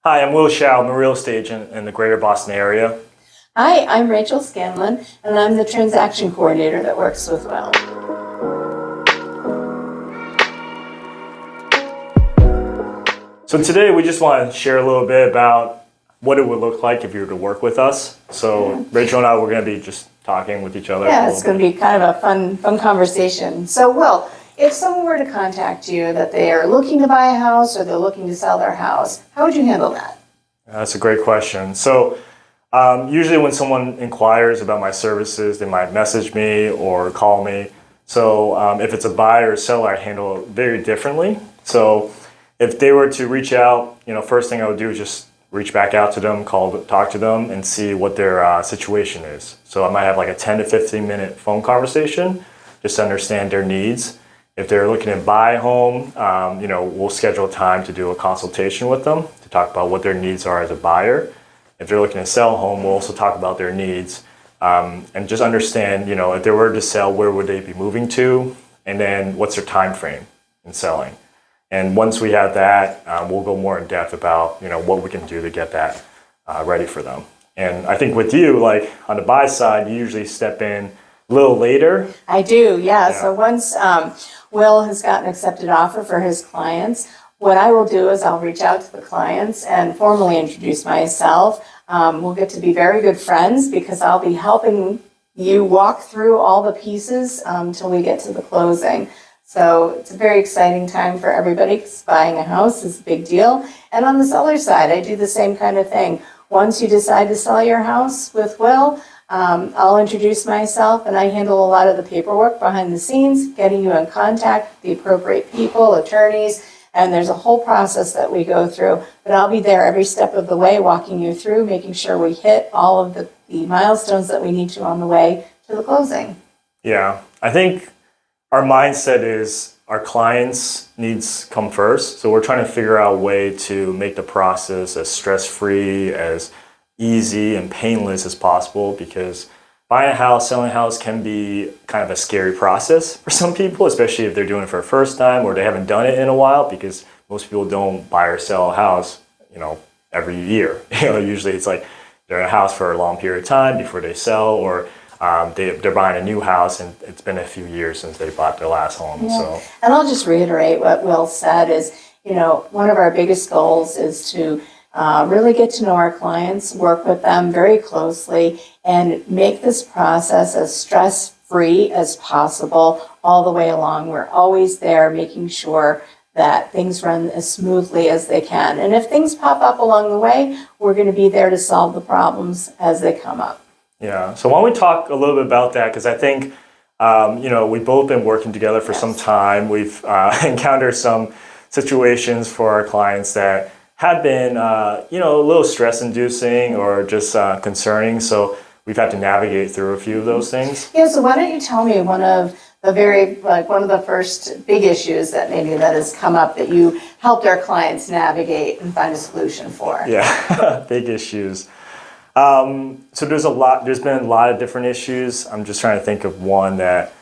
Hi, I'm Shao. I'm a real estate agent in the greater Boston area. Hi, I'm Rachael Scanlon, and I'm the transaction coordinator that works with Will. So today we just want to share a little bit about what it would look like if you were to work with us. So Rachel and I, we're going to be just talking with each other. Yeah, it's going to be kind of a fun conversation. So, Will, if someone were to contact you that they are looking to buy a house or they're looking to sell their house, how would you handle that? That's a great question. So usually when someone inquires about my services, they might message me or call me. So if it's a buyer or seller, I handle it very differently. So if they were to reach out, first thing I would do is just reach back out to them, talk to them, and see what their situation is. So I might have like a 10 to 15 minute phone conversation just to understand their needs. If they're looking to buy a home, we'll schedule time to do a consultation with them to talk about what their needs are as a buyer. If they're looking to sell a home, we'll also talk about their needs and just understand, if they were to sell, where would they be moving to, and then what's their time frame in selling. And once we have that, we'll go more in depth about, what we can do to get that ready for them. And I think with you, like on the buy side, you usually step in a little later. I do, yeah. So once Will has got an accepted offer for his clients, what I will do is I'll reach out to the clients and formally introduce myself. We'll get to be very good friends because I'll be helping you walk through all the pieces till we get to the closing. So it's a very exciting time for everybody because buying a house is a big deal. And on the seller side, I do the same kind of thing. Once you decide to sell your house with Will, I'll introduce myself and I handle a lot of the paperwork behind the scenes, getting you in contact with the appropriate people, attorneys, and there's a whole process that we go through. But I'll be there every step of the way, walking you through, making sure we hit all of the milestones that we need to on the way to the closing. Yeah, I think our mindset is our clients' needs come first. So we're trying to figure out a way to make the process as stress-free, as easy and painless as possible, because buying a house, selling a house can be kind of a scary process for some people, especially if they're doing it for the first time or they haven't done it in a while, because most people don't buy or sell a house, every year. Usually it's like they're in a house for a long period of time before they sell, or they're buying a new house and it's been a few years since they bought their last home. Yeah. So, and I'll just reiterate what Will said is, one of our biggest goals is to really get to know our clients, work with them very closely, and make this process as stress-free as possible all the way along. We're always there making sure that things run as smoothly as they can. And if things pop up along the way, we're going to be there to solve the problems as they come up. Yeah. So why don't we talk a little bit about that? Because I think, we've both been working together for some time. We've encountered some situations for our clients that have been, a little stress-inducing or just concerning. So we've had to navigate through a few of those things. Yeah. So why don't you tell me one of the first big issues that has come up that you helped our clients navigate and find a solution for? Yeah, big issues. So there's been a lot of different issues. I'm just trying to think of one that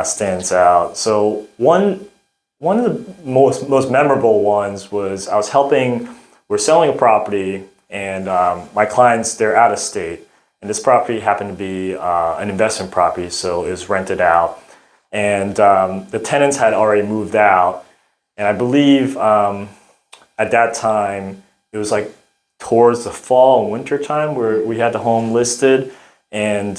stands out. So one of the most memorable ones was we're selling a property, and my clients, they're out of state, and this property happened to be an investment property, so it was rented out, and the tenants had already moved out, and I believe at that time it was like towards the fall and winter time where we had the home listed, and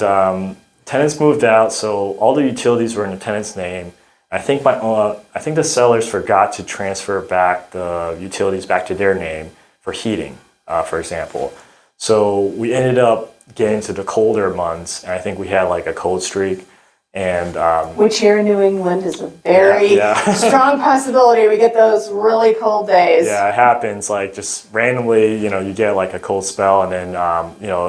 tenants moved out, so all the utilities were in the tenant's name. I think the sellers forgot to transfer back the utilities back to their name for heating, for example. So we ended up getting to the colder months, and I think we had like a cold streak. And which here in New England is a very strong possibility. We get those really cold days. Yeah, it happens. Like just randomly, you get like a cold spell, and then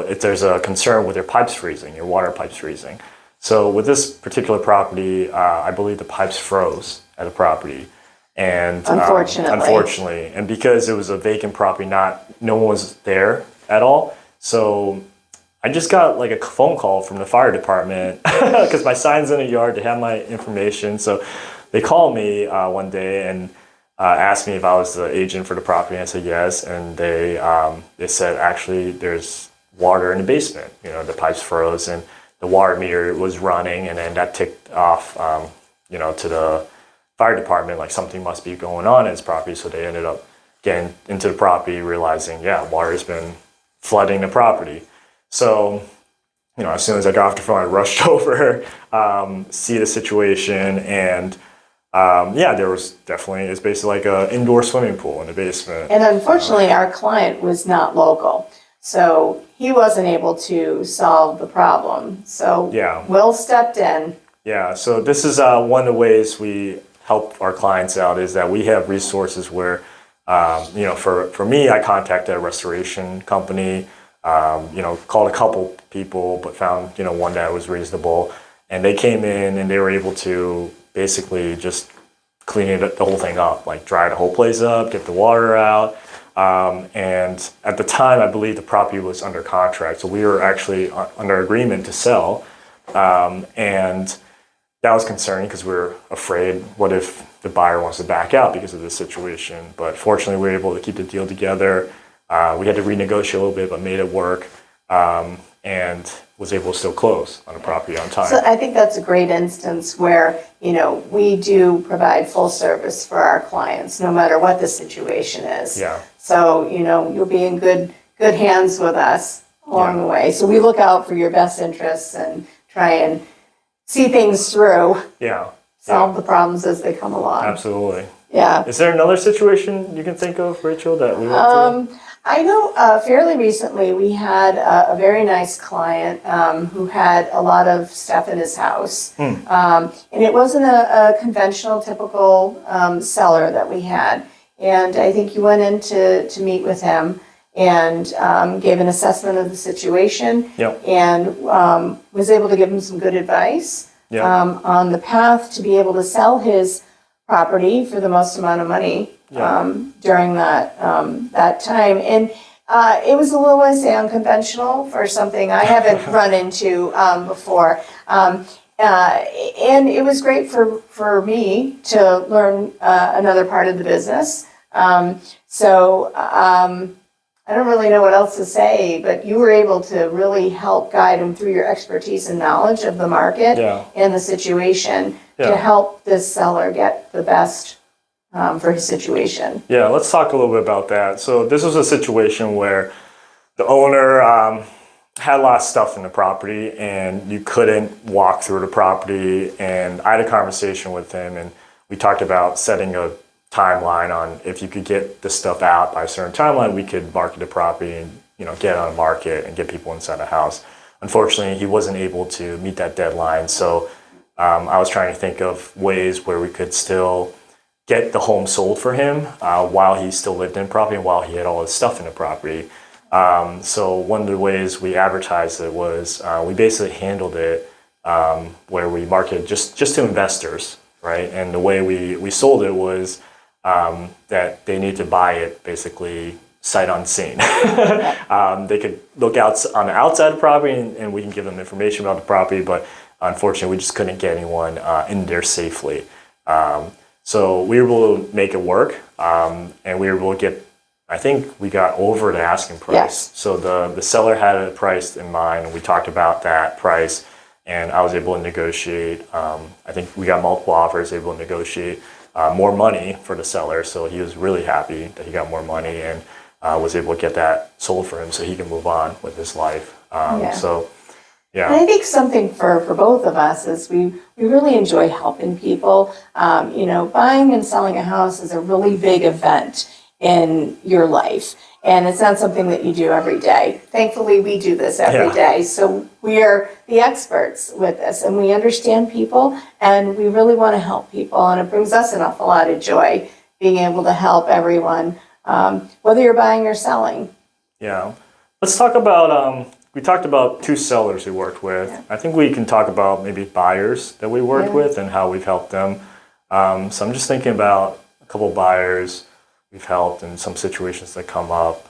if there's a concern with your pipes freezing, your water pipes freezing. So with this particular property, I believe the pipes froze at the property, and unfortunately, and because it was a vacant property, no one was there at all. So I just got like a phone call from the fire department because my sign's in the yard. They have my information. So they called me one day, and asked me if I was the agent for the property, and I said yes. And they said, actually, there's water in the basement. The pipes froze and the water meter was running, and then that ticked off, to the fire department, like something must be going on in his property. So they ended up getting into the property, realizing, water's been flooding the property. So, as soon as I got off the phone, I rushed over, see the situation, and there was definitely, it's basically like an indoor swimming pool in the basement. And unfortunately, our client was not local, so he wasn't able to solve the problem. So Will stepped in. Yeah, so this is one of the ways we help our clients out, is that we have resources where, for me, I contacted a restoration company, called a couple people, but found, one that was reasonable. And they came in and they were able to basically just clean the whole thing up, like dry the whole place up, get the water out. And at the time, I believe the property was under contract. So we were actually under agreement to sell. And that was concerning because we were afraid, what if the buyer wants to back out because of this situation? But fortunately, we were able to keep the deal together. We had to renegotiate a little bit, but made it work, and was able to still close on the property on time. So I think that's a great instance where, we do provide full service for our clients, no matter what the situation is. Yeah. So, you'll be in good hands with us along the way. So we look out for your best interests and try and see things through. Yeah. Solve the problems as they come along. Absolutely. Yeah. Is there another situation you can think of, Rachel, that we went through? I know fairly recently we had a very nice client who had a lot of stuff in his house. And it wasn't a conventional, typical seller that we had. And I think you went in to meet with him and gave an assessment of the situation. Yep. And was able to give him some good advice on the path to be able to sell his property for the most amount of money during that time. And it was a little, I say, unconventional for something I haven't run into before. And it was great for me to learn another part of the business. I don't really know what else to say, but you were able to really help guide him through your expertise and knowledge of the market and the situation to help this seller get the best for his situation. Yeah, let's talk a little bit about that. So this was a situation where the owner had a lot of stuff in the property and you couldn't walk through the property. And I had a conversation with him and we talked about setting a timeline on if you could get the stuff out by a certain timeline, we could market the property and get it on the market and get people inside the house. Unfortunately, he wasn't able to meet that deadline. So I was trying to think of ways where we could still get the home sold for him while he still lived in the property and while he had all his stuff in the property. So one of the ways we advertised it was we basically handled it where we marketed just to investors, right? And the way we sold it was that they need to buy it basically sight unseen. They could look out on the outside of the property and we can give them information about the property, but unfortunately we just couldn't get anyone in there safely. So we were able to make it work and we were able to get, I think we got over the asking price. Yes. So the seller had a price in mind and we talked about that price and I was able to negotiate. I think we got multiple offers, able to negotiate more money for the seller. So he was really happy that he got more money and was able to get that sold for him so he can move on with his life. So, yeah. And I think something for both of us is we really enjoy helping people. Buying and selling a house is a really big event in your life. And it's not something that you do every day. Thankfully, we do this every day. So we are the experts with this and we understand people and we really want to help people. And it brings us an awful lot of joy being able to help everyone, whether you're buying or selling. Yeah. Let's talk about, we talked about two sellers we worked with. I think we can talk about maybe buyers that we worked with and how we've helped them. So I'm just thinking about a couple buyers. we've helped in some situations that come up.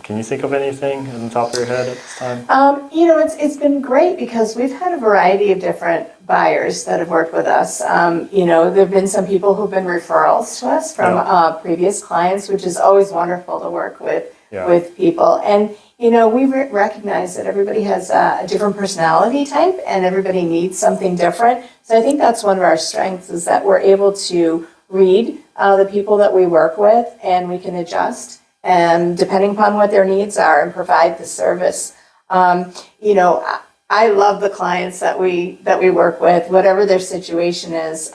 Can you think of anything on the top of your head at this time? It's been great because we've had a variety of different buyers that have worked with us. There have been some people who've been referrals to us from previous clients, which is always wonderful to work with people. And we recognize that everybody has a different personality type and everybody needs something different. So I think that's one of our strengths, is that we're able to read the people that we work with, and we can adjust depending upon what their needs are and provide the service. I love the clients that we work with, whatever their situation is.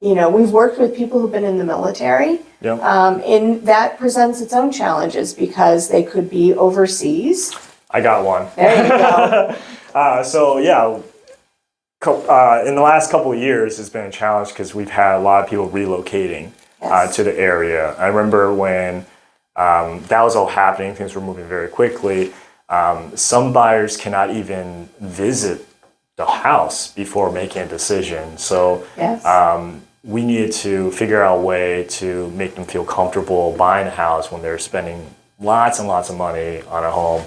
We've worked with people who've been in the military, and that presents its own challenges because they could be overseas. I got one. There you go. In the last couple of years, it's been a challenge because we've had a lot of people relocating to the area. I remember when that was all happening, things were moving very quickly. Some buyers cannot even visit the house before making a decision. So we needed to figure out a way to make them feel comfortable buying a house when they're spending lots and lots of money on a home.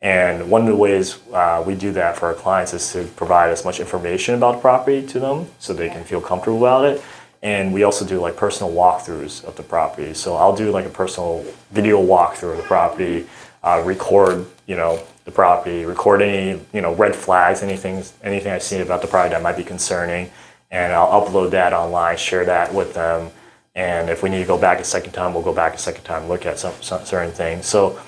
And one of the ways we do that for our clients is to provide as much information about the property to them so they can feel comfortable about it. And we also do like personal walkthroughs of the property. So I'll do like a personal video walkthrough of the property, record, the property, record any, red flags, anything I've seen about the property that might be concerning. And I'll upload that online, share that with them. And if we need to go back a second time, we'll go back a second time, look at some certain things. So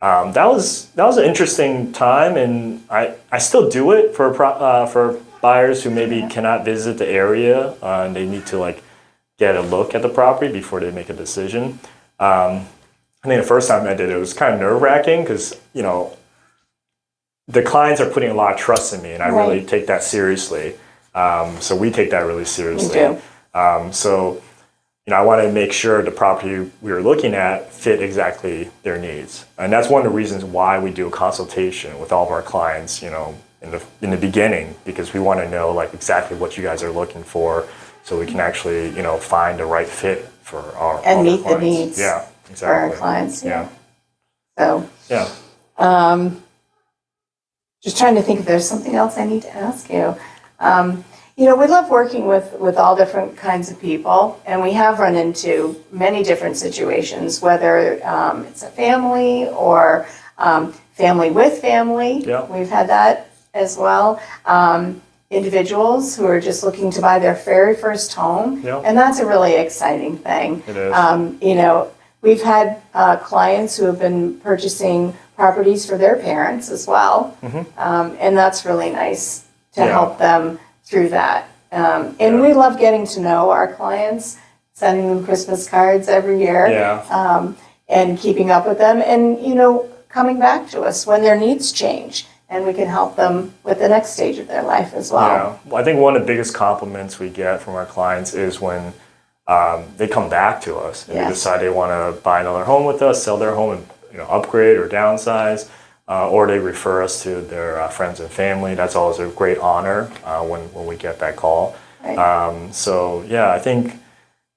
that was an interesting time, and I still do it for buyers who maybe cannot visit the area and they need to get a look at the property before they make a decision. I think the first time I did it was kind of nerve-wracking because the clients are putting a lot of trust in me, and I really take that seriously. So we take that really seriously. We do. So I wanted to make sure the property we were looking at fit exactly their needs. And that's one of the reasons why we do a consultation with all of our clients, in the beginning, because we want to know exactly what you guys are looking for so we can actually, find the right fit for our and meet clients. The needs exactly. for our clients. So just trying to think if there's something else I need to ask you. We love working with all different kinds of people, and we have run into many different situations, whether it's a family or family with family. We've had that as well. Individuals who are just looking to buy their very first home, and that's a really exciting thing. It is. We've had clients who have been purchasing properties for their parents as well, and that's really nice to help them through that. And we love getting to know our clients, sending them Christmas cards every year, and keeping up with them, and coming back to us when their needs change, and we can help them with the next stage of their life as well. I think one of the biggest compliments we get from our clients is when they come back to us and they decide they want to buy another home with us, sell their home and upgrade or downsize. Or they refer us to their friends and family. That's always a great honor when we get that call. Right. I think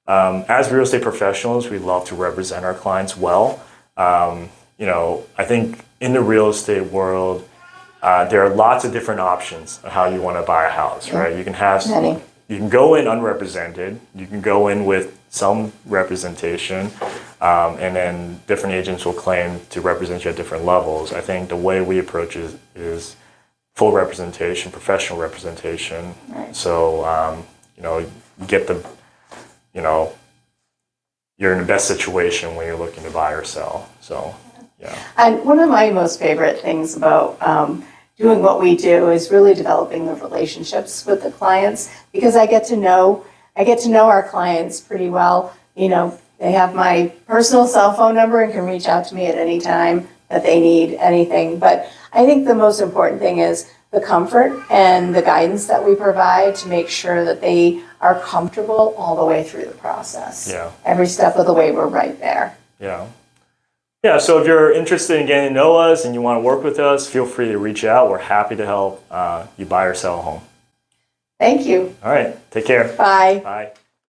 as real estate professionals, we love to represent our clients well. I think in the real estate world, there are lots of different options on how you want to buy a house, right? You can have many. You can go in unrepresented. You can go in with some representation, and then different agents will claim to represent you at different levels. I think the way we approach it is full representation, professional representation. Right. So, you get you're in the best situation when you're looking to buy or sell. So, And one of my most favorite things about doing what we do is really developing the relationships with the clients, because I get to know our clients pretty well. They have my personal cell phone number and can reach out to me at any time that they need anything. But I think the most important thing is the comfort and the guidance that we provide to make sure that they are comfortable all the way through the process. Every step of the way, we're right there. Yeah, so if you're interested in getting to know us and you want to work with us, feel free to reach out. We're happy to help you buy or sell a home. Thank you. All right, take care. Bye. Bye.